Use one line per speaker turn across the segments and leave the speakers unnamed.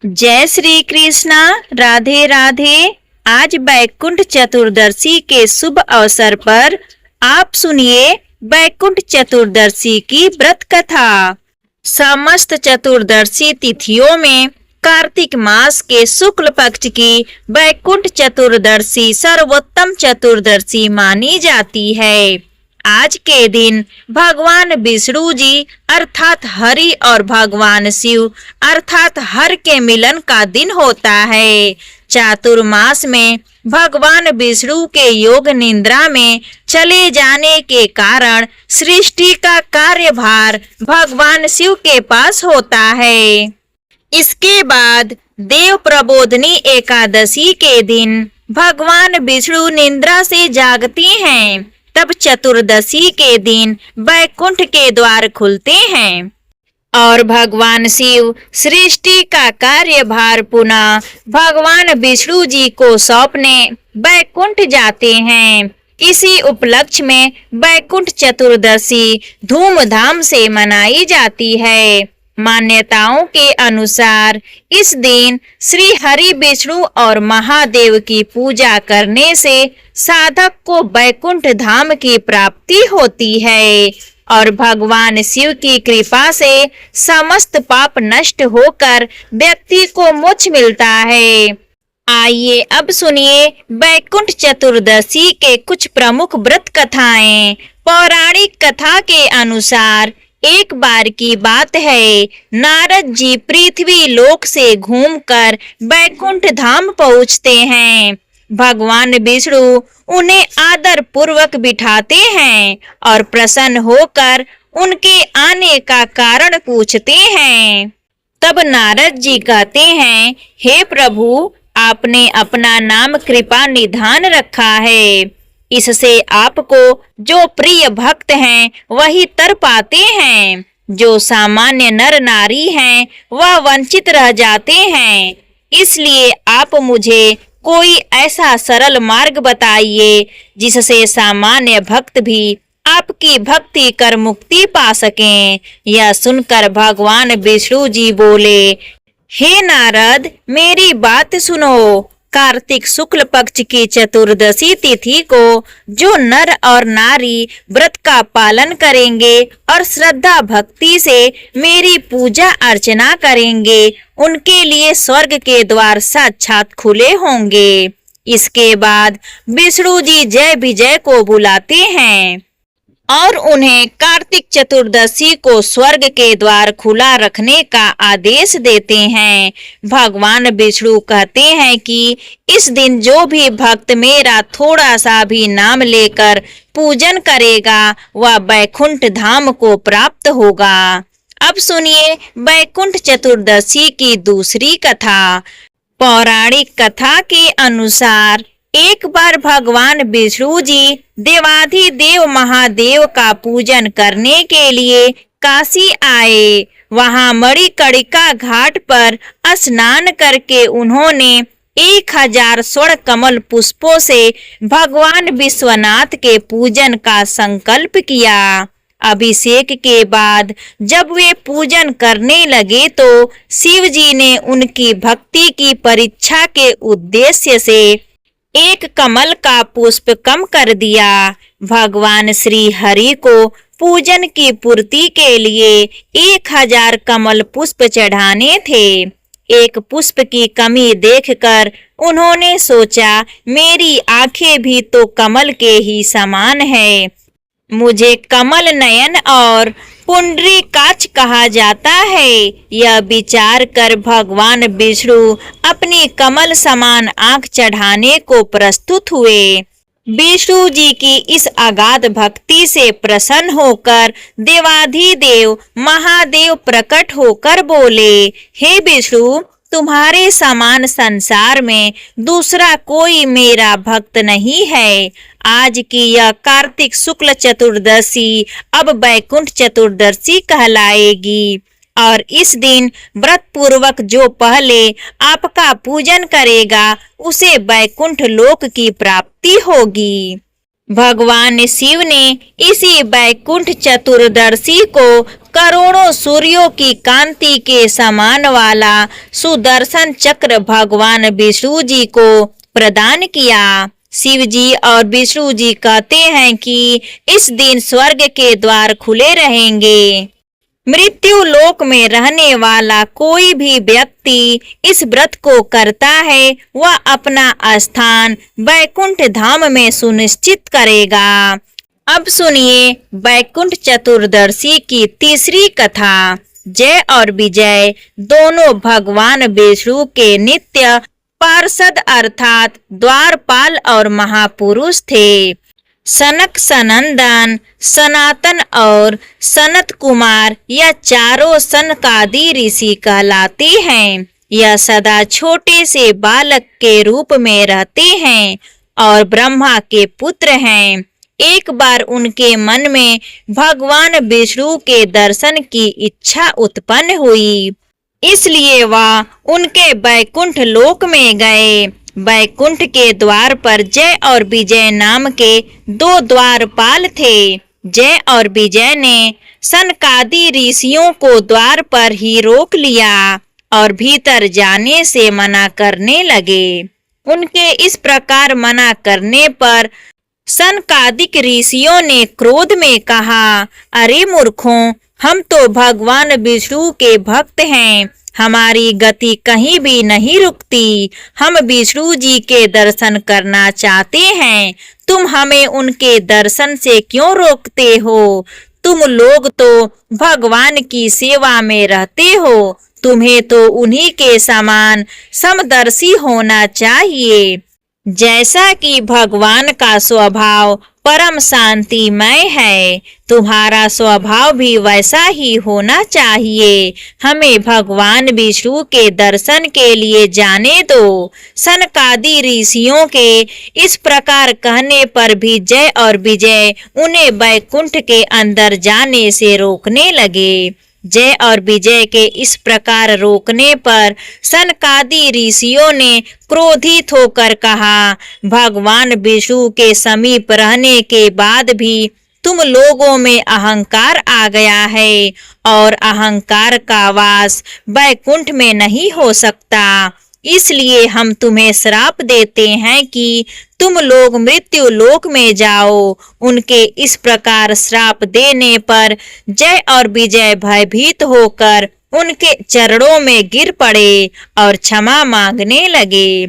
जय श्री कृष्णा। राधे राधे। आज बैकुंठ चतुर्दशी के शुभ अवसर पर आप सुनिए बैकुंठ चतुर्दशी की व्रत कथा। समस्त चतुर्दशी तिथियों में कार्तिक मास के शुक्ल पक्ष की बैकुंठ चतुर्दशी सर्वोत्तम चतुर्दशी मानी जाती है। आज के दिन भगवान विष्णु जी अर्थात हरि और भगवान शिव अर्थात हर के मिलन का दिन होता है। चातुर्मास में भगवान विष्णु के योग निद्रा में चले जाने के कारण सृष्टि का कार्यभार भगवान शिव के पास होता है। इसके बाद देव प्रबोधनी एकादशी के दिन भगवान विष्णु निद्रा से जागते हैं। तब चतुर्दशी के दिन बैकुंठ के द्वार खुलते हैं और भगवान शिव सृष्टि का कार्यभार पुनः भगवान विष्णु जी को सौंपने बैकुंठ जाते हैं। इसी उपलक्ष्य में बैकुंठ चतुर्दशी धूमधाम से मनाई जाती है। मान्यताओं के अनुसार इस दिन श्री हरि विष्णु और महादेव की पूजा करने से साधक को बैकुंठ धाम की प्राप्ति होती है और भगवान शिव की कृपा से समस्त पाप नष्ट होकर व्यक्ति को मोक्ष मिलता है। आइए अब सुनिए बैकुंठ चतुर्दशी के कुछ प्रमुख व्रत कथाएं। पौराणिक कथा के अनुसार एक बार की बात है, नारद जी पृथ्वी लोक से घूमकर बैकुंठ धाम पहुँचते हैं। भगवान विष्णु उन्हें आदर पूर्वक बिठाते हैं और प्रसन्न होकर उनके आने का कारण पूछते हैं। तब नारद जी कहते हैं, हे प्रभु, आपने अपना नाम कृपा निधान रखा है। इससे आपको जो प्रिय भक्त हैं वही तर पाते हैं। जो सामान्य नर नारी हैं वह वंचित रह जाते हैं। इसलिए आप मुझे कोई ऐसा सरल मार्ग बताइए जिससे सामान्य भक्त भी आपकी भक्ति कर मुक्ति पा सकें। यह सुनकर भगवान विष्णु जी बोले, हे नारद, मेरी बात सुनो। कार्तिक शुक्ल पक्ष की चतुर्दशी तिथि को जो नर और नारी व्रत का पालन करेंगे और श्रद्धा भक्ति से मेरी पूजा अर्चना करेंगे, उनके लिए स्वर्ग के द्वार साक्षात खुले होंगे। इसके बाद विष्णु जी जय विजय को बुलाते हैं और उन्हें कार्तिक चतुर्दशी को स्वर्ग के द्वार खुला रखने का आदेश देते हैं। भगवान विष्णु कहते हैं कि इस दिन जो भी भक्त मेरा थोड़ा सा भी नाम लेकर पूजन करेगा वह बैकुंठ धाम को प्राप्त होगा। अब सुनिए बैकुंठ चतुर्दशी की दूसरी कथा। पौराणिक कथा के अनुसार एक बार भगवान विष्णु जी देवाधिदेव महादेव का पूजन करने के लिए काशी आए। वहां मणिकर्णिका घाट पर स्नान करके उन्होंने 1000 स्वर्ण कमल पुष्पों से भगवान विश्वनाथ के पूजन का संकल्प किया। अभिषेक के बाद जब वे पूजन करने लगे तो शिव जी ने उनकी भक्ति की परीक्षा के उद्देश्य से एक कमल का पुष्प कम कर दिया। भगवान श्री हरि को पूजन की पूर्ति के लिए 1000 कमल पुष्प चढ़ाने थे। एक पुष्प की कमी देखकर उन्होंने सोचा, मेरी आंखें भी तो कमल के ही समान है। मुझे कमल नयन और पुंडरीकाक्ष कहा जाता है। यह विचार कर भगवान विष्णु अपनी कमल समान आंख चढ़ाने को प्रस्तुत हुए। विष्णु जी की इस अगाध भक्ति से प्रसन्न होकर देवाधिदेव महादेव प्रकट होकर बोले, हे विष्णु, तुम्हारे समान संसार में दूसरा कोई मेरा भक्त नहीं है। आज की यह कार्तिक शुक्ल चतुर्दशी अब बैकुंठ चतुर्दशी कहलाएगी और इस दिन व्रत पूर्वक जो पहले आपका पूजन करेगा उसे बैकुंठ लोक की प्राप्ति होगी। भगवान शिव ने इसी बैकुंठ चतुर्दशी को करोड़ों सूर्यों की कांति के समान वाला सुदर्शन चक्र भगवान विष्णु जी को प्रदान किया। शिव जी और विष्णु जी कहते हैं कि इस दिन स्वर्ग के द्वार खुले रहेंगे। मृत्यु लोक में रहने वाला कोई भी व्यक्ति इस व्रत को करता है, वह अपना स्थान वैकुंठ धाम में सुनिश्चित करेगा। अब सुनिए वैकुंठ चतुर्दशी की तीसरी कथा। जय और विजय दोनों भगवान विष्णु के नित्य पार्षद अर्थात द्वारपाल और महापुरुष थे। सनक, सनंदन, सनातन और सनत कुमार यह चारों सनकादि ऋषि कहलाते हैं। यह सदा छोटे से बालक के रूप में रहते हैं और ब्रह्मा के पुत्र हैं। एक बार उनके मन में भगवान विष्णु के दर्शन की इच्छा उत्पन्न हुई, इसलिए वह उनके वैकुंठ लोक में गए। वैकुंठ के द्वार पर जय और विजय नाम के दो द्वारपाल थे। जय और विजय ने सनकादि ऋषियों को द्वार पर ही रोक लिया और भीतर जाने से मना करने लगे। उनके इस प्रकार मना करने पर सनकादिक ऋषियों ने क्रोध में कहा, अरे मूर्खों, हम तो भगवान विष्णु के भक्त हैं, हमारी गति कहीं भी नहीं रुकती। हम विष्णु जी के दर्शन करना चाहते हैं, तुम हमें उनके दर्शन से क्यों रोकते हो? तुम लोग तो भगवान की सेवा में रहते हो, तुम्हें तो उन्हीं के समान समदर्शी होना चाहिए। जैसा कि भगवान का स्वभाव परम शांतिमय है, तुम्हारा स्वभाव भी वैसा ही होना चाहिए। हमें भगवान विष्णु के दर्शन के लिए जाने दो। सनकादि ऋषियों के इस प्रकार कहने पर भी जय और विजय उन्हें वैकुंठ के अंदर जाने से रोकने लगे। जय और विजय के इस प्रकार रोकने पर सनकादि ऋषियों ने क्रोधित होकर कहा, भगवान विष्णु के समीप रहने के बाद भी तुम लोगों में अहंकार आ गया है और अहंकार का वास वैकुंठ में नहीं हो सकता। इसलिए हम तुम्हें श्राप देते हैं कि तुम लोग मृत्यु लोक में जाओ। उनके इस प्रकार श्राप देने पर जय और विजय भयभीत होकर उनके चरणों में गिर पड़े और क्षमा मांगने लगे।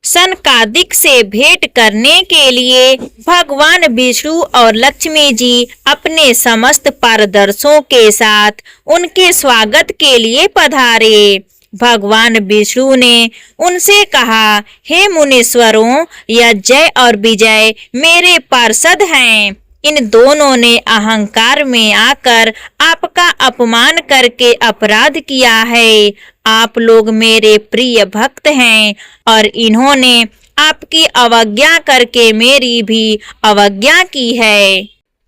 सनकादिक से भेंट करने के लिए भगवान विष्णु और लक्ष्मी जी अपने समस्त पारदर्शों के साथ उनके स्वागत के लिए पधारे। भगवान विष्णु ने उनसे कहा, हे मुनीश्वरों, यह जय और विजय मेरे पार्षद हैं। इन दोनों ने अहंकार में आकर आपका अपमान करके अपराध किया है। आप लोग मेरे प्रिय भक्त हैं और इन्होंने आपकी अवज्ञा करके मेरी भी अवज्ञा की है।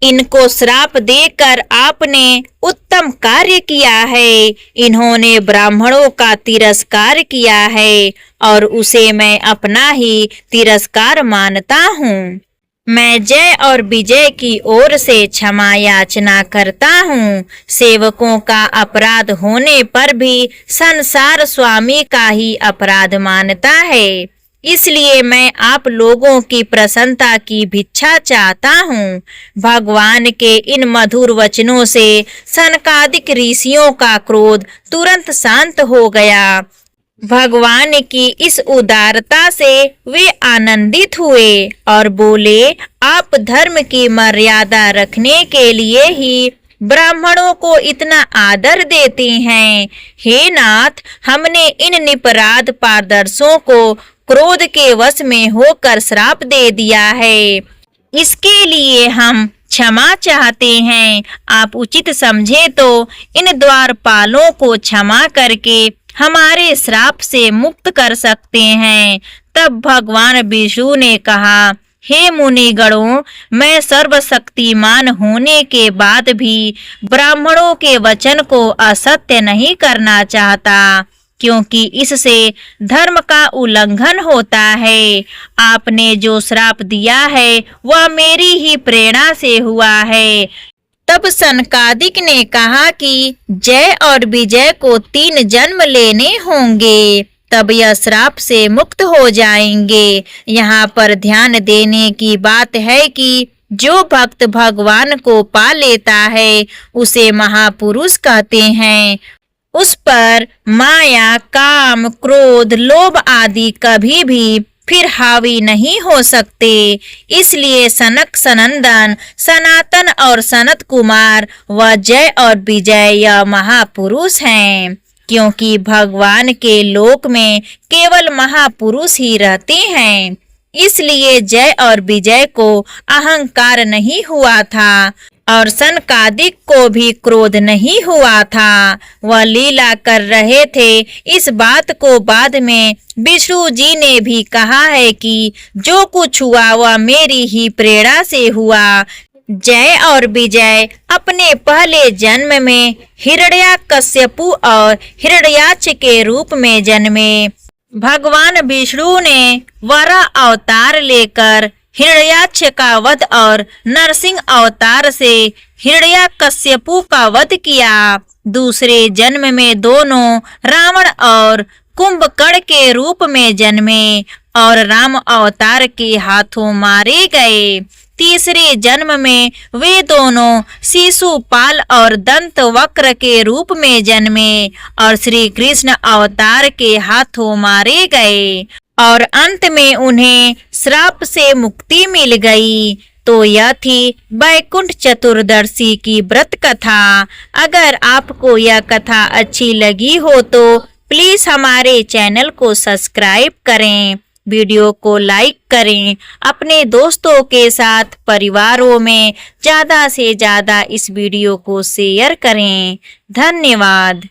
इनको श्राप देकर आपने उत्तम कार्य किया है। इन्होंने ब्राह्मणों का तिरस्कार किया है और उसे मैं अपना ही तिरस्कार मानता हूँ। मैं जय और विजय की ओर से क्षमा याचना करता हूँ। सेवकों का अपराध होने पर भी संसार स्वामी का ही अपराध मानता है, इसलिए मैं आप लोगों की प्रसन्नता की भिक्षा चाहता हूँ। भगवान के इन मधुर वचनों से सनकादिक ऋषियों का क्रोध तुरंत शांत हो गया। भगवान की इस उदारता से वे आनंदित हुए और बोले, आप धर्म की मर्यादा रखने के लिए ही ब्राह्मणों को इतना आदर देते हैं। हे नाथ, हमने इन निपराध पारदर्शों को क्रोध के वश में होकर श्राप दे दिया है, इसके लिए हम क्षमा चाहते हैं। आप उचित समझे तो इन द्वारपालों को क्षमा करके हमारे श्राप से मुक्त कर सकते हैं। तब भगवान विष्णु ने कहा, हे मुनिगणों, मैं सर्वशक्तिमान होने के बाद भी ब्राह्मणों के वचन को असत्य नहीं करना चाहता, क्योंकि इससे धर्म का उल्लंघन होता है। आपने जो श्राप दिया है वह मेरी ही प्रेरणा से हुआ है। तब सनकादिक ने कहा कि जय और विजय को 3 जन्म लेने होंगे, तब यह श्राप से मुक्त हो जाएंगे। यहाँ पर ध्यान देने की बात है कि जो भक्त भगवान को पा लेता है उसे महापुरुष कहते हैं। उस पर माया, काम, क्रोध, लोभ आदि कभी भी फिर हावी नहीं हो सकते। इसलिए सनक सनंदन, सनातन और सनत कुमार व जय और विजय यह महापुरुष हैं, क्योंकि भगवान के लोक में केवल महापुरुष ही रहते हैं। इसलिए जय और विजय को अहंकार नहीं हुआ था और सनकादिक को भी क्रोध नहीं हुआ था। वह लीला कर रहे थे। इस बात को बाद में विष्णु जी ने भी कहा है कि जो कुछ हुआ वह मेरी ही प्रेरणा से हुआ। जय और विजय अपने पहले जन्म में हिरण्याकश्यपु और हिरण्याक्ष के रूप में जन्मे। भगवान विष्णु ने वराह अवतार लेकर हिरण्याक्ष का वध और नरसिंह अवतार से हिरण्याकश्यपु का वध किया। दूसरे जन्म में दोनों रावण और कुंभकर्ण के रूप में जन्मे और राम अवतार के हाथों मारे गए। तीसरे जन्म में वे दोनों शिशुपाल और दंत वक्र के रूप में जन्मे और श्री कृष्ण अवतार के हाथों मारे गए और अंत में उन्हें श्राप से मुक्ति मिल गई। तो यह थी बैकुंठ चतुर्दशी की व्रत कथा। अगर आपको यह कथा अच्छी लगी हो तो प्लीज हमारे चैनल को सब्सक्राइब करें, वीडियो को लाइक करें, अपने दोस्तों के साथ परिवारों में ज़्यादा से ज़्यादा इस वीडियो को शेयर करें। धन्यवाद।